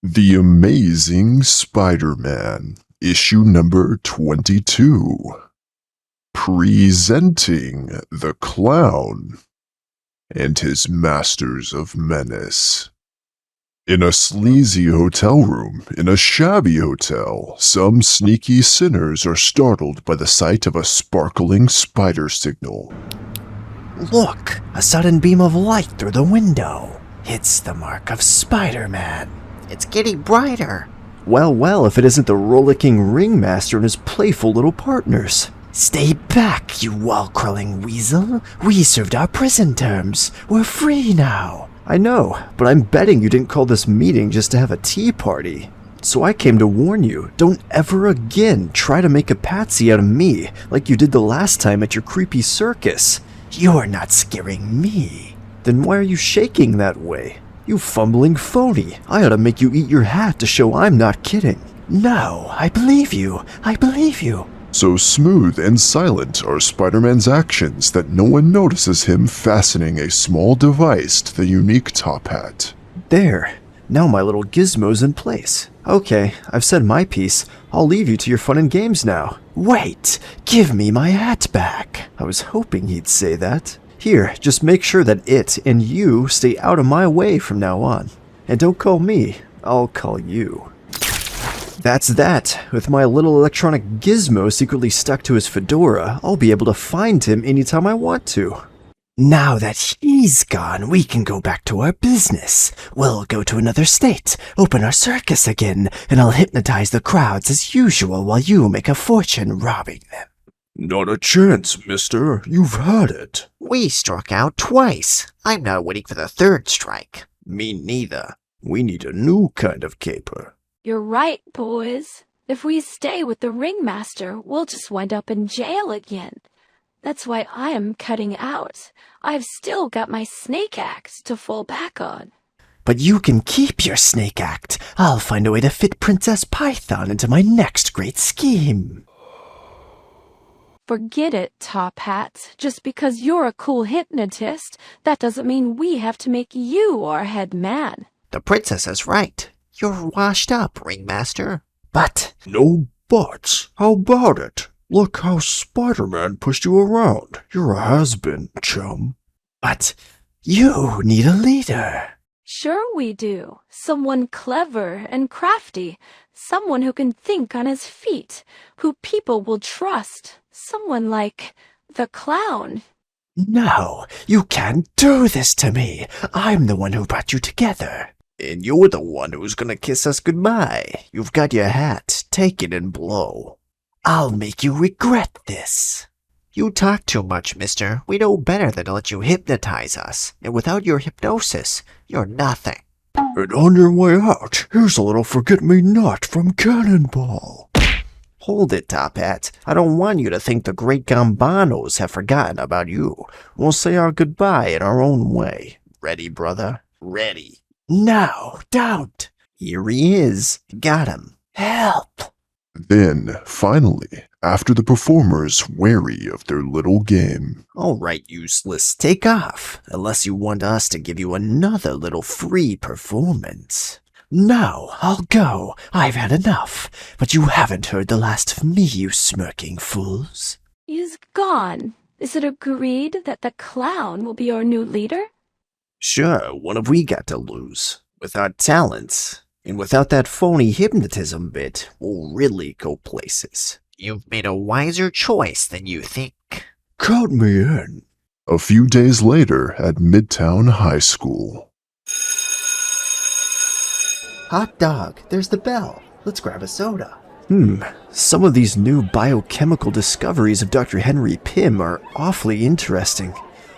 The Amazing Spider-Man, issue number 22. Presenting the Clown and his Masters of Menace. In a sleazy hotel room in a shabby hotel, some sneaky sinners are startled by the sight of a sparkling spider signal. Look, a sudden beam of light through the window. It's the mark of Spider-Man. It's getting brighter. Well, if it isn't the rollicking ringmaster and his playful little partners. Stay back, you wall-crawling weasel. We served our prison terms. We're free now. I know, but I'm betting you didn't call this meeting just to have a tea party. So I came to warn you, don't ever again try to make a patsy out of me like you did the last time at your creepy circus. You're not scaring me. Then why are you shaking that way? You fumbling phony. I ought to make you eat your hat to show I'm not kidding. No, I believe you. I believe you. So smooth and silent are Spider-Man's actions that no one notices him fastening a small device to the unique top hat. There. Now my little gizmo's in place. Okay, I've said my piece. I'll leave you to your fun and games now. Wait, give me my hat back. I was hoping he'd say that. Here, just make sure that it and you stay out of my way from now on. And don't call me, I'll call you. That's that. With my little electronic gizmo secretly stuck to his fedora, I'll be able to find him anytime I want to. Now that he's gone, we can go back to our business. We'll go to another state, open our circus again, and I'll hypnotize the crowds as usual while you make a fortune robbing them. Not a chance, mister. You've had it. We struck out twice. I'm not waiting for the third strike. Me neither. We need a new kind of caper. You're right, boys. If we stay with the ringmaster, we'll just wind up in jail again. That's why I am cutting out. I've still got my snake act to fall back on. But you can keep your snake act. I'll find a way to fit Princess Python into my next great scheme. Forget it, Top Hat. Just because you're a cool hypnotist, that doesn't mean we have to make you our head man. The princess is right. You're washed up, ringmaster. But... No buts. How about it? Look how Spider-Man pushed you around. You're a has-been, chum. But you need a leader. Sure we do. Someone clever and crafty. Someone who can think on his feet. Who people will trust. Someone like the clown. No, you can't do this to me. I'm the one who brought you together. And you're the one who's gonna kiss us goodbye. You've got your hat. Take it and blow. I'll make you regret this. You talk too much, mister. We know better than to let you hypnotize us. And without your hypnosis, you're nothing. And on your way out, here's a little forget-me-not from Cannonball. Hold it, Top Hat. I don't want you to think the great Gambanos have forgotten about you. We'll say our goodbye in our own way. Ready, brother? Ready. No, don't. Here he is. Got him. Help. Then, finally, after the performers wary of their little game. All right, useless. Take off. Unless you want us to give you another little free performance. No, I'll go. I've had enough. But you haven't heard the last of me, you smirking fools. He's gone. Is it agreed that the clown will be our new leader? Sure, what have we got to lose? Without talent, and without that phony hypnotism bit, we'll really go places. You've made a wiser choice than you think. Count me in. A few days later at Midtown High School. Hot dog, there's the bell. Let's grab a soda. Some of these new biochemical discoveries of Dr. Henry Pym are awfully interesting.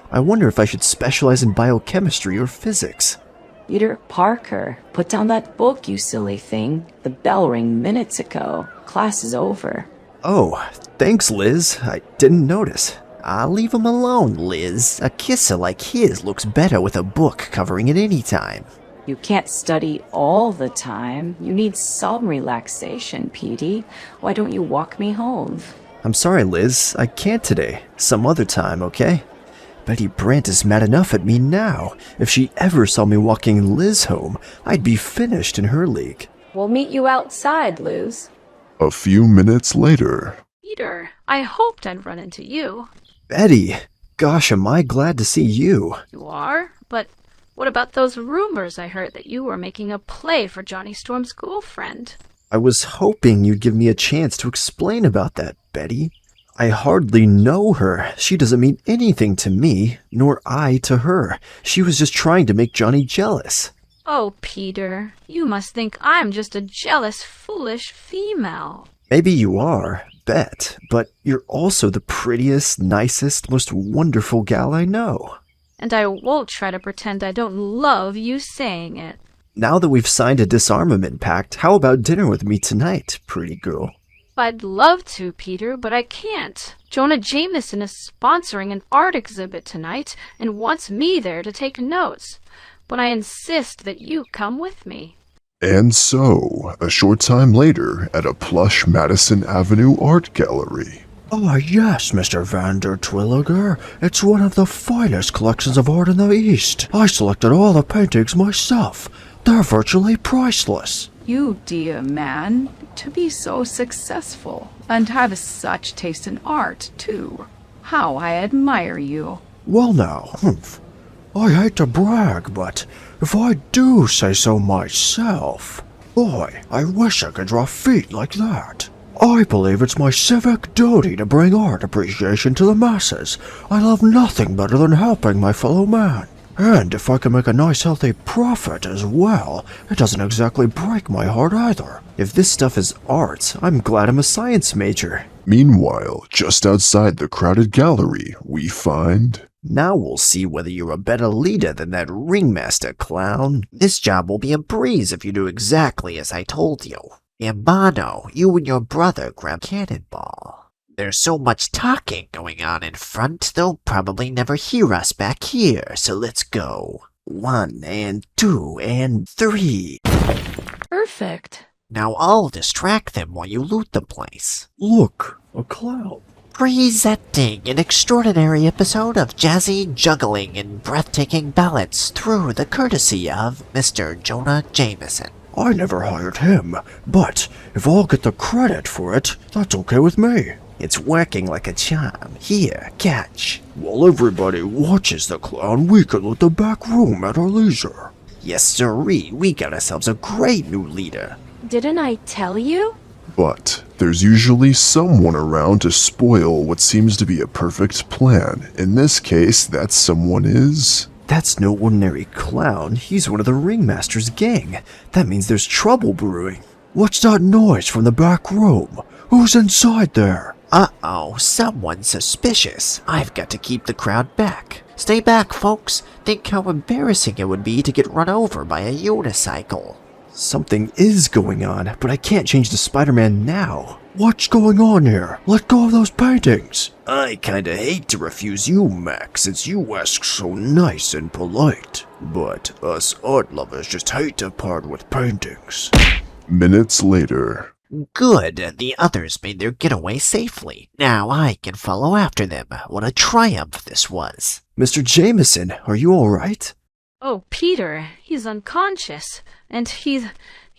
I wonder if I should specialize in biochemistry or physics. Peter Parker, put down that book, you silly thing. The bell rang minutes ago. Class is over. Oh, thanks, Liz. I didn't notice. I'll leave him alone, Liz. A kisser like his looks better with a book covering it any time. You can't study all the time. You need some relaxation, Petey. Why don't you walk me home? I'm sorry, Liz. I can't today. Some other time, okay? Betty Brant is mad enough at me now. If she ever saw me walking Liz home, I'd be finished in her league. We'll meet you outside, Luz. A few minutes later. Peter, I hoped I'd run into you. Betty! Gosh, am I glad to see you. You are? But what about those rumors I heard that you were making a play for Johnny Storm's girlfriend? I was hoping you'd give me a chance to explain about that, Betty. I hardly know her. She doesn't mean anything to me, nor I to her. She was just trying to make Johnny jealous. Oh, Peter, you must think I'm just a jealous, foolish female. Maybe you are, bet, but you're also the prettiest, nicest, most wonderful gal I know. And I won't try to pretend I don't love you saying it. Now that we've signed a disarmament pact, how about dinner with me tonight, pretty girl? I'd love to, Peter, but I can't. Jonah Jameson is sponsoring an art exhibit tonight and wants me there to take notes. But I insist that you come with me. And so, a short time later, at a plush Madison Avenue art gallery. Oh yes, Mr. Van der Twilliger. It's one of the finest collections of art in the East. I selected all the paintings myself. They're virtually priceless. You dear man, to be so successful, and have such taste in art, too. How I admire you. Well now, I hate to brag, but if I do say so myself, boy, I wish I could draw feet like that. I believe it's my civic duty to bring art appreciation to the masses. I love nothing better than helping my fellow man. And if I can make a nice healthy profit as well, it doesn't exactly break my heart either. If this stuff is art, I'm glad I'm a science major. Meanwhile, just outside the crowded gallery, we find... Now we'll see whether you're a better leader than that ringmaster clown. This job will be a breeze if you do exactly as I told you. Ambano, you and your brother grab Cannonball. There's so much talking going on in front, they'll probably never hear us back here, so let's go. 1 and 2 and 3. Perfect. Now I'll distract them while you loot the place. Look, a clown. Presenting an extraordinary episode of jazzy juggling and breathtaking ballads through the courtesy of Mr. Jonah Jameson. I never hired him, but if I'll get the credit for it, that's okay with me. It's working like a charm. Here, catch. While everybody watches the clown, we can loot the back room at our leisure. Yes, sirree, we got ourselves a great new leader. Didn't I tell you? But there's usually someone around to spoil what seems to be a perfect plan. In this case, that someone is... That's no ordinary clown. He's one of the ringmaster's gang. That means there's trouble brewing. What's that noise from the back room? Who's inside there? Uh-oh, someone suspicious. I've got to keep the crowd back. Stay back, folks. Think how embarrassing it would be to get run over by a unicycle. Something is going on, but I can't change to Spider-Man now. What's going on here? Let go of those paintings. I kinda hate to refuse you, Max, since you ask so nice and polite. But us art lovers just hate to part with paintings. Minutes later. Good, the others made their getaway safely. Now I can follow after them. What a triumph this was. Mr. Jameson, are you alright? Oh, Peter, he's unconscious, and he's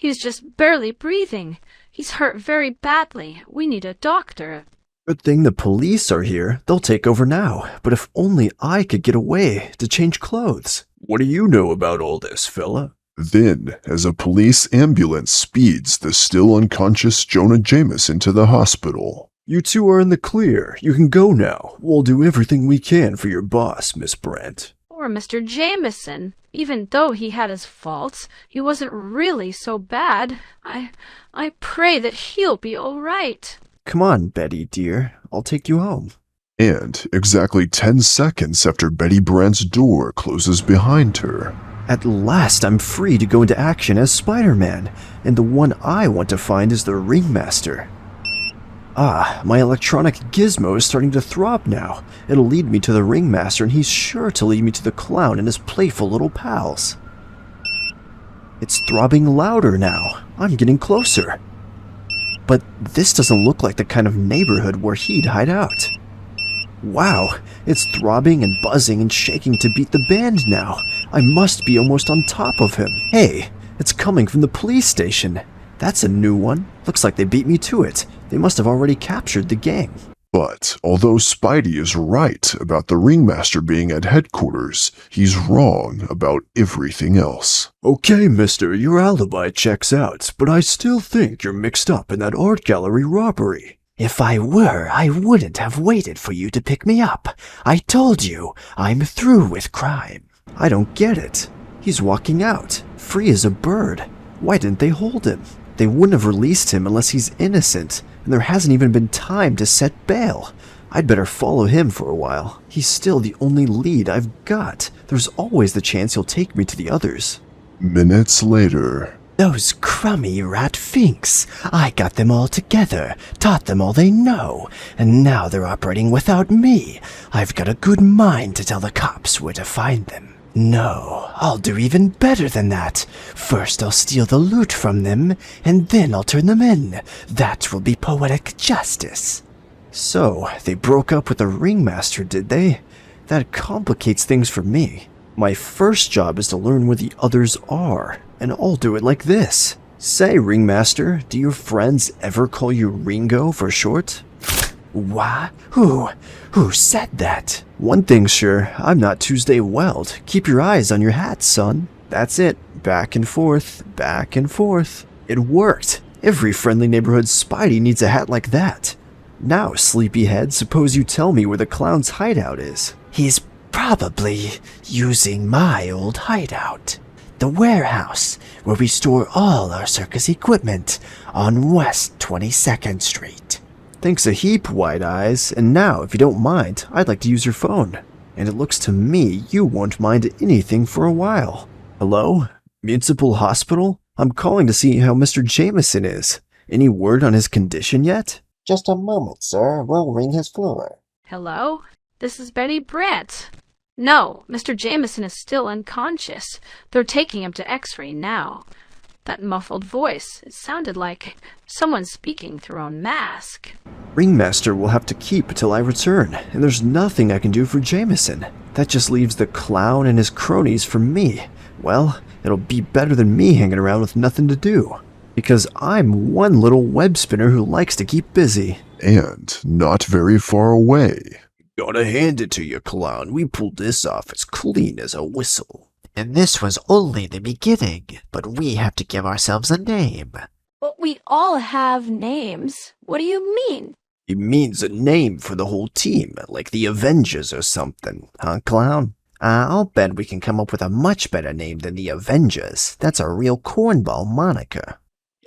just barely breathing. He's hurt very badly. We need a doctor. Good thing the police are here. They'll take over now. But if only I could get away to change clothes. What do you know about all this, fella? Then, as a police ambulance speeds the still unconscious Jonah Jameson to the hospital. You two are in the clear. You can go now. We'll do everything we can for your boss, Miss Brant. Poor Mr. Jameson. Even though he had his faults, he wasn't really so bad. I pray that he'll be all right. Come on, Betty, dear. I'll take you home. And exactly 10 seconds after Betty Brant's door closes behind her. At last, I'm free to go into action as Spider-Man, and the one I want to find is the Ringmaster. Ah, my electronic gizmo is starting to throb now. It'll lead me to the Ringmaster, and he's sure to lead me to the clown and his playful little pals. It's throbbing louder now. I'm getting closer. But this doesn't look like the kind of neighborhood where he'd hide out. Wow, it's throbbing and buzzing and shaking to beat the band now. I must be almost on top of him. Hey, it's coming from the police station. That's a new one. Looks like they beat me to it. They must have already captured the gang. But although Spidey is right about the ringmaster being at headquarters, he's wrong about everything else. Okay, mister, your alibi checks out, but I still think you're mixed up in that art gallery robbery. If I were, I wouldn't have waited for you to pick me up. I told you, I'm through with crime. I don't get it. He's walking out, free as a bird. Why didn't they hold him? They wouldn't have released him unless he's innocent, and there hasn't even been time to set bail. I'd better follow him for a while. He's still the only lead I've got. There's always the chance he'll take me to the others. Minutes later. Those crummy rat finks. I got them all together, taught them all they know, and now they're operating without me. I've got a good mind to tell the cops where to find them. No, I'll do even better than that. First I'll steal the loot from them, and then I'll turn them in. That will be poetic justice. So, they broke up with the ringmaster, did they? That complicates things for me. My first job is to learn where the others are, and I'll do it like this. Say, ringmaster, do your friends ever call you Ringo for short? What? Who said that? One thing's sure, I'm not Tuesday Weld. Keep your eyes on your hat, son. That's it. Back and forth, back and forth. It worked. Every friendly neighborhood Spidey needs a hat like that. Now, sleepyhead, suppose you tell me where the clown's hideout is. He's probably using my old hideout. The warehouse, where we store all our circus equipment, on West 22nd Street. Thanks a heap, White Eyes, and now, if you don't mind, I'd like to use your phone. And it looks to me you won't mind anything for a while. Hello? Municipal Hospital? I'm calling to see how Mr. Jameson is. Any word on his condition yet? Just a moment, sir. We'll ring his floor. Hello? This is Betty Brett. No, Mr. Jameson is still unconscious. They're taking him to X-ray now. That muffled voice, it sounded like someone speaking through a mask. Ringmaster will have to keep till I return, and there's nothing I can do for Jameson. That just leaves the clown and his cronies for me. Well, it'll be better than me hanging around with nothing to do. Because I'm one little web spinner who likes to keep busy. And not very far away. Gotta hand it to you, clown. We pulled this off as clean as a whistle. And this was only the beginning, but we have to give ourselves a name. But we all have names. What do you mean? It means a name for the whole team, like the Avengers or something, huh, clown? I'll bet we can come up with a much better name than the Avengers. That's a real cornball moniker.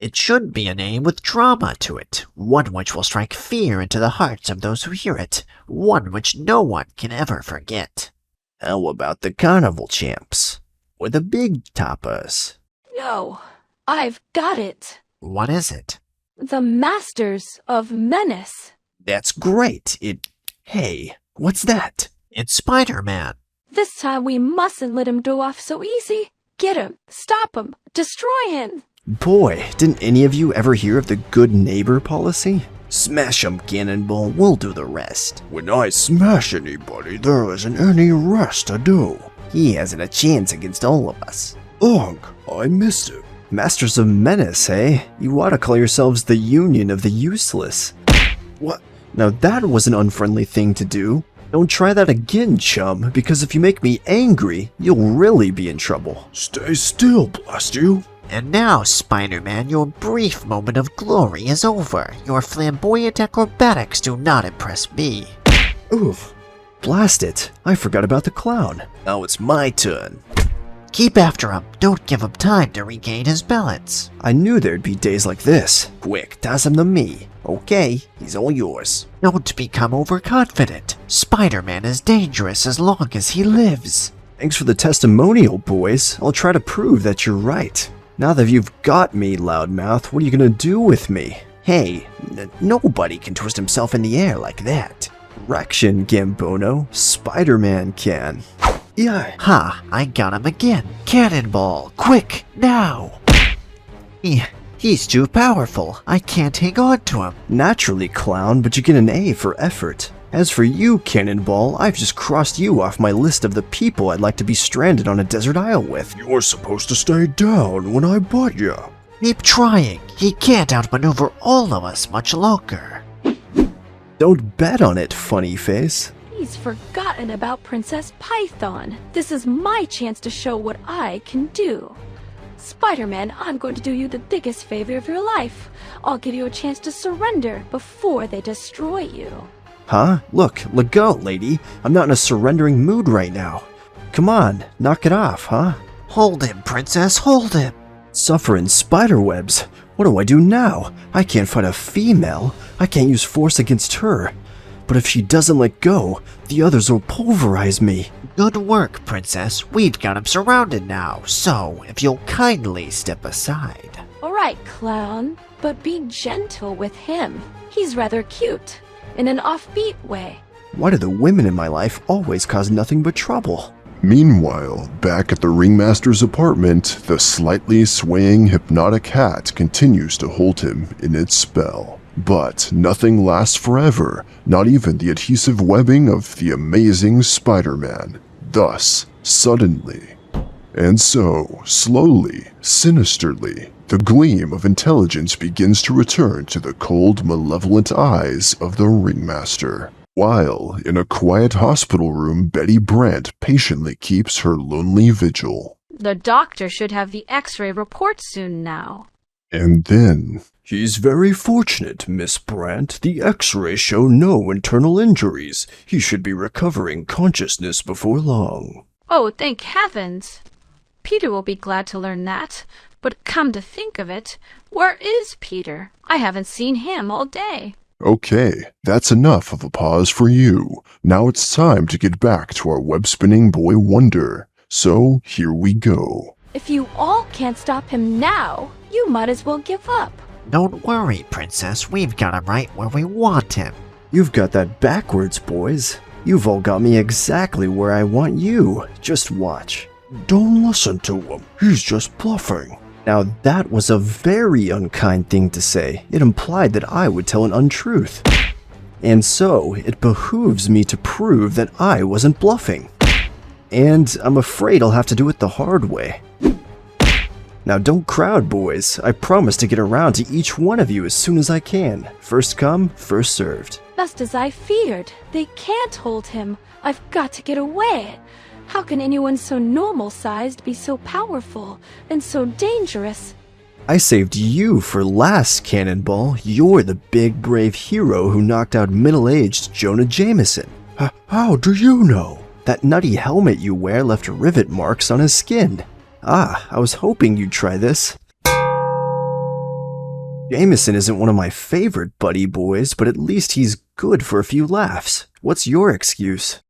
It should be a name with drama to it, one which will strike fear into the hearts of those who hear it, one which no one can ever forget. How about the Carnival Champs? Or the Big Toppers? No, I've got it. What is it? The Masters of Menace. That's great. Hey, what's that? It's Spider-Man. This time we mustn't let him go off so easy. Get him, stop him, destroy him. Boy, didn't any of you ever hear of the good neighbor policy? Smash 'em, Cannonball, we'll do the rest. When I smash anybody, there isn't any rest to do. He hasn't a chance against all of us. Ugh, I missed it. Masters of Menace, eh? You ought to call yourselves the Union of the Useless. What? Now that was an unfriendly thing to do. Don't try that again, chum, because if you make me angry, you'll really be in trouble. Stay still, blast you. And now, Spider-Man, your brief moment of glory is over. Your flamboyant acrobatics do not impress me. Oof. Blast it. I forgot about the clown. Now it's my turn. Keep after him. Don't give him time to regain his balance. I knew there'd be days like this. Quick, toss him to me. Okay, he's all yours. Don't become overconfident. Spider-Man is dangerous as long as he lives. Thanks for the testimonial, boys. I'll try to prove that you're right. Now that you've got me, loudmouth, what are you gonna do with me? Hey, nobody can twist himself in the air like that. Correction, Gambono. Spider-Man can. Yeah. Ha! I got him again. Cannonball! Quick! Now! He's too powerful. I can't hang on to him. Naturally, clown, but you get an A for effort. As for you, Cannonball, I've just crossed you off my list of the people I'd like to be stranded on a desert isle with. You're supposed to stay down when I butt you. Keep trying. He can't outmaneuver all of us much longer. Don't bet on it, funny face. He's forgotten about Princess Python. This is my chance to show what I can do. Spider-Man, I'm going to do you the biggest favor of your life. I'll give you a chance to surrender before they destroy you. Huh? Look, let go, lady. I'm not in a surrendering mood right now. Come on, knock it off, huh? Hold him, Princess, hold him. Suffer in spiderwebs. What do I do now? I can't fight a female. I can't use force against her. But if she doesn't let go, the others will pulverize me. Good work, Princess. We've got him surrounded now, so if you'll kindly step aside. All right, clown, but be gentle with him. He's rather cute, in an offbeat way. Why do the women in my life always cause nothing but trouble? Meanwhile, back at the ringmaster's apartment, the slightly swaying hypnotic hat continues to hold him in its spell. But nothing lasts forever, not even the adhesive webbing of the amazing Spider-Man. Thus, suddenly. And so, slowly, sinisterly, the gleam of intelligence begins to return to the cold, malevolent eyes of the ringmaster. While, in a quiet hospital room, Betty Brant patiently keeps her lonely vigil. The doctor should have the X-ray report soon now. And then... He's very fortunate, Miss Brant. The X-rays show no internal injuries. He should be recovering consciousness before long. Oh, thank heavens. Peter will be glad to learn that. But come to think of it, where is Peter? I haven't seen him all day. Okay, that's enough of a pause for you. Now it's time to get back to our web-spinning boy wonder. So, here we go. If you all can't stop him now, you might as well give up. Don't worry, Princess. We've got him right where we want him. You've got that backwards, boys. You've all got me exactly where I want you. Just watch. Don't listen to him. He's just bluffing. Now that was a very unkind thing to say. It implied that I would tell an untruth. And so, it behooves me to prove that I wasn't bluffing. And I'm afraid I'll have to do it the hard way. Now don't crowd, boys. I promise to get around to each one of you as soon as I can. First come, first served. Just as I feared. They can't hold him. I've got to get away. How can anyone so normal-sized be so powerful and so dangerous? I saved you for last, Cannonball. You're the big, brave hero who knocked out middle-aged Jonah Jameson. How do you know? That nutty helmet you wear left rivet marks on his skin. Ah, I was hoping you'd try this. Jameson isn't one of my favorite buddy boys, but at least he's good for a few laughs. What's your excuse?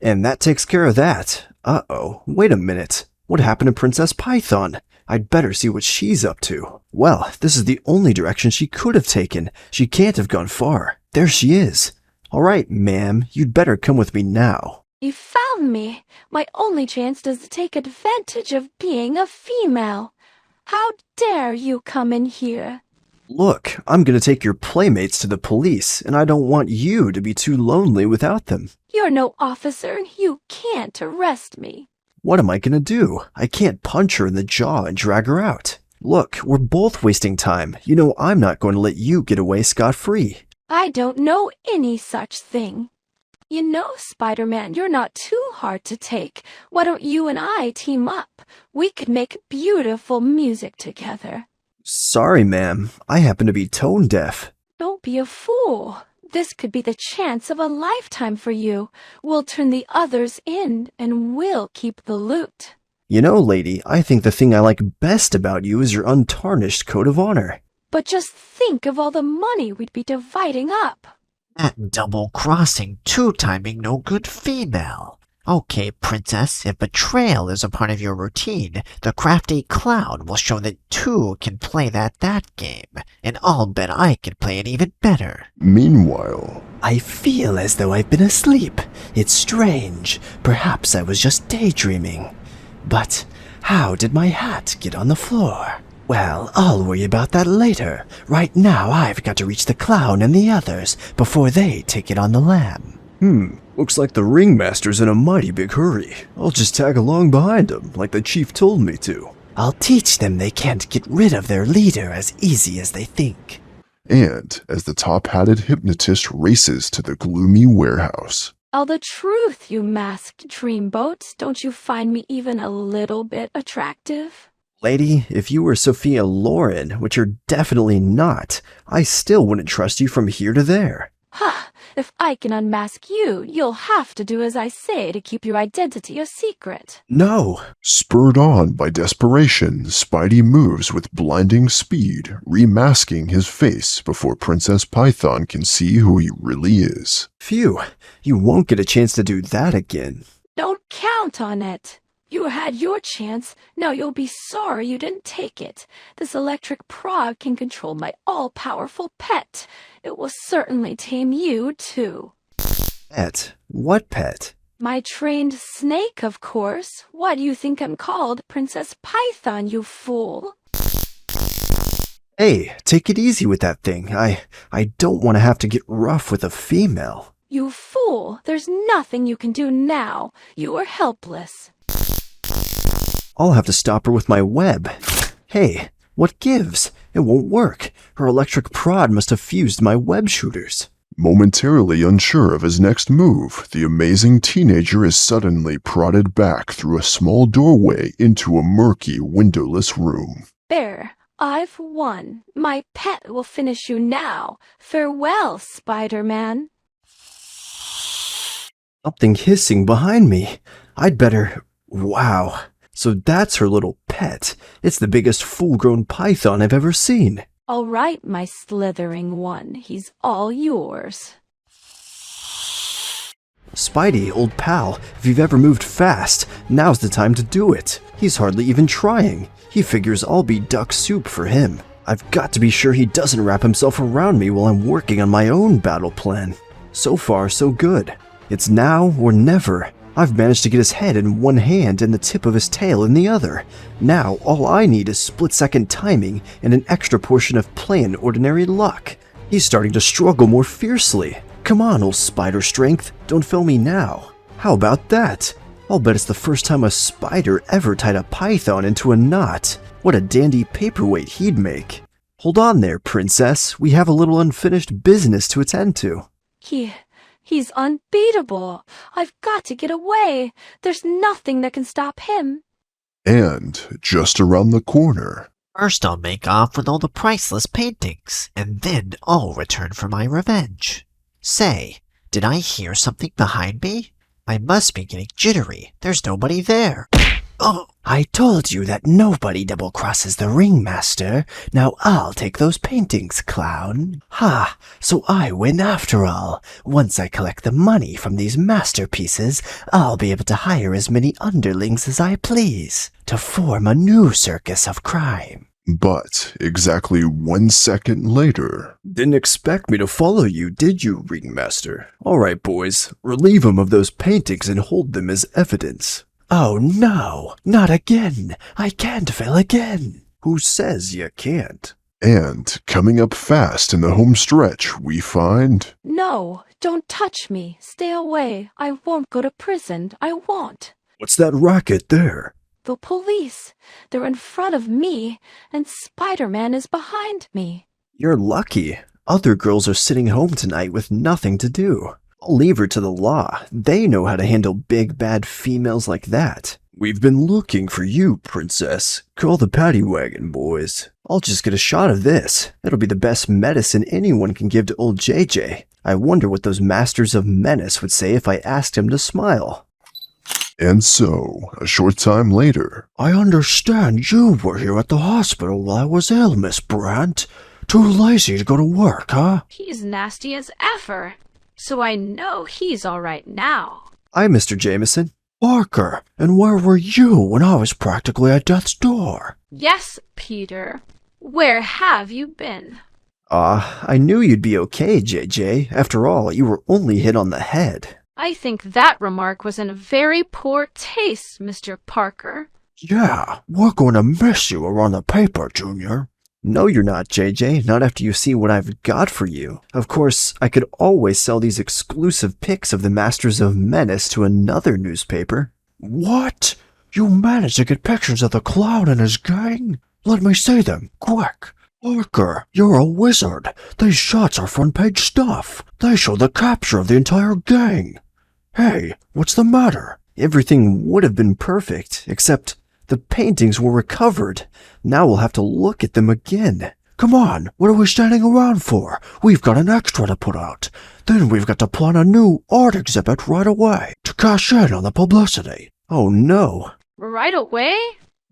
And that takes care of that. Uh-oh, wait a minute. What happened to Princess Python? I'd better see what she's up to. Well, this is the only direction she could have taken. She can't have gone far. There she is. All right, ma'am, you'd better come with me now. You found me. My only chance is to take advantage of being a female. How dare you come in here? Look, I'm gonna take your playmates to the police, and I don't want you to be too lonely without them. You're no officer. You can't arrest me. What am I gonna do? I can't punch her in the jaw and drag her out. Look, we're both wasting time. You know I'm not going to let you get away scot-free. I don't know any such thing. You know, Spider-Man, you're not too hard to take. Why don't you and I team up? We could make beautiful music together. Sorry, ma'am. I happen to be tone deaf. Don't be a fool. This could be the chance of a lifetime for you. We'll turn the others in, and we'll keep the loot. You know, lady, I think the thing I like best about you is your untarnished code of honor. But just think of all the money we'd be dividing up. That double-crossing, two-timing no-good female. Okay, Princess, if betrayal is a part of your routine, the crafty clown will show that two can play that game. and I'll bet I can play it even better. Meanwhile, I feel as though I've been asleep. It's strange. Perhaps I was just daydreaming. But how did my hat get on the floor? Well, I'll worry about that later. Right now, I've got to reach the clown and the others before they take it on the lam. Looks like the ringmaster's in a mighty big hurry. I'll just tag along behind him, like the chief told me to. I'll teach them they can't get rid of their leader as easy as they think. and as the top-hatted hypnotist races to the gloomy warehouse. Tell the truth, you masked dreamboat. Don't you find me even a little bit attractive? Lady, if you were Sophia Loren, which you're definitely not, I still wouldn't trust you from here to there. Ha! If I can unmask you, you'll have to do as I say to keep your identity a secret. No. Spurred on by desperation, Spidey moves with blinding speed, remasking his face before Princess Python can see who he really is. Phew, you won't get a chance to do that again. Don't count on it. You had your chance, now you'll be sorry you didn't take it. This electric prod can control my all-powerful pet. It will certainly tame you, too. Pet? What pet? My trained snake, of course. Why do you think I'm called Princess Python, you fool? Hey, take it easy with that thing. I don't want to have to get rough with a female. You fool! There's nothing you can do now. You are helpless. I'll have to stop her with my web. Hey, what gives? It won't work. Her electric prod must have fused my web shooters. Momentarily unsure of his next move, the amazing teenager is suddenly prodded back through a small doorway into a murky, windowless room. There, I've won. My pet will finish you now. Farewell, Spider-Man. Something hissing behind me. I'd better... Wow. So that's her little pet. It's the biggest full-grown python I've ever seen. All right, my slithering one. He's all yours. Spidey, old pal, if you've ever moved fast, now's the time to do it. He's hardly even trying. He figures I'll be duck soup for him. I've got to be sure he doesn't wrap himself around me while I'm working on my own battle plan. So far, so good. It's now or never. I've managed to get his head in one hand and the tip of his tail in the other. Now, all I need is split-second timing and an extra portion of plain ordinary luck. He's starting to struggle more fiercely. Come on, old spider strength, don't fail me now. How about that? I'll bet it's the first time a spider ever tied a python into a knot. What a dandy paperweight he'd make. Hold on there, princess. We have a little unfinished business to attend to. He's unbeatable. I've got to get away. There's nothing that can stop him. And just around the corner... First I'll make off with all the priceless paintings, and then I'll return for my revenge. Say, did I hear something behind me? I must be getting jittery. There's nobody there. Oh! I told you that nobody double-crosses the ringmaster. Now I'll take those paintings, clown. Ha! So I win after all. Once I collect the money from these masterpieces, I'll be able to hire as many underlings as I please to form a new circus of crime. But exactly 1 second later... Didn't expect me to follow you, did you, ringmaster? All right, boys, relieve him of those paintings and hold them as evidence. Oh no, not again. I can't fail again. Who says you can't? And coming up fast in the home stretch, we find... No, don't touch me. Stay away. I won't go to prison. I won't. What's that racket there? The police. They're in front of me, and Spider-Man is behind me. You're lucky. Other girls are sitting home tonight with nothing to do. I'll leave her to the law. They know how to handle big, bad females like that. We've been looking for you, princess. Call the paddy wagon, boys. I'll just get a shot of this. It'll be the best medicine anyone can give to old JJ. I wonder what those masters of Menace would say if I asked him to smile. And so, a short time later... I understand you were here at the hospital while I was ill, Miss Brandt. Too lazy to go to work, huh? He's nasty as ever. So I know he's all right now. Hi, Mr. Jameson. Parker, and where were you when I was practically at death's door? Yes, Peter. Where have you been? I knew you'd be okay, JJ. After all, you were only hit on the head. I think that remark was in very poor taste, Mr. Parker. Yeah, we're gonna miss you around the paper, Junior. No, you're not, JJ. Not after you see what I've got for you. Of course, I could always sell these exclusive pics of the Masters of Menace to another newspaper. What? You managed to get pictures of the clown and his gang? Let me see them, quick. Parker, you're a wizard. These shots are front-page stuff. They show the capture of the entire gang. Hey, what's the matter? Everything would have been perfect, except the paintings were recovered. Now we'll have to look at them again. Come on, what are we standing around for? We've got an extra to put out. Then we've got to plan a new art exhibit right away to cash in on the publicity. Oh no. Right away?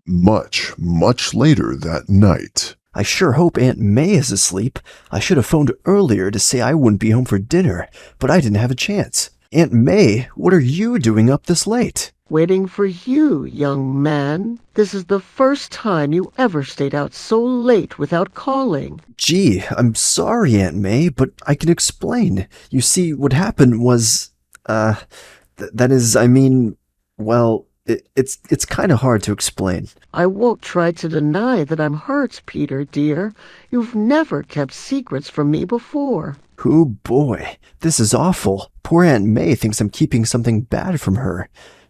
Much, much later that night. I sure hope Aunt May is asleep. I should have phoned earlier to say I wouldn't be home for dinner, but I didn't have a chance. Aunt May, what are you doing up this late? Waiting for you, young man. This is the first time you ever stayed out so late without calling. Gee, I'm sorry, Aunt May, but I can explain. You see, what happened was, it's kind of hard to explain. I won't try to deny that I'm hurt, Peter, dear. You've never kept secrets from me before. Oh boy, this is awful. Poor Aunt May thinks I'm keeping something bad from her.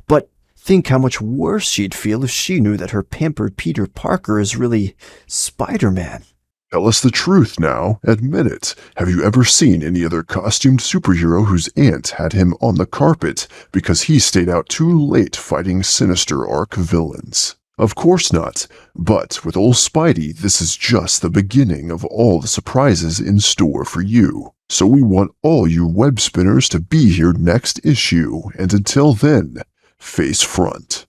But think how much worse she'd feel if she knew that her pampered Peter Parker is really Spider-Man. Tell us the truth now. Admit it. Have you ever seen any other costumed superhero whose aunt had him on the carpet because he stayed out too late fighting sinister arch villains? Of course not. But with old Spidey, this is just the beginning of all the surprises in store for you. So we want all you web spinners to be here next issue. And until then, face front.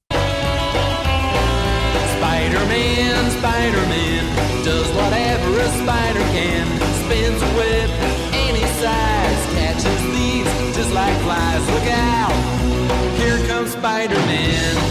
Spider-Man, Spider-Man, does whatever a spider can. Spins a web any size, catches thieves just like flies. Look out, here comes Spider-Man.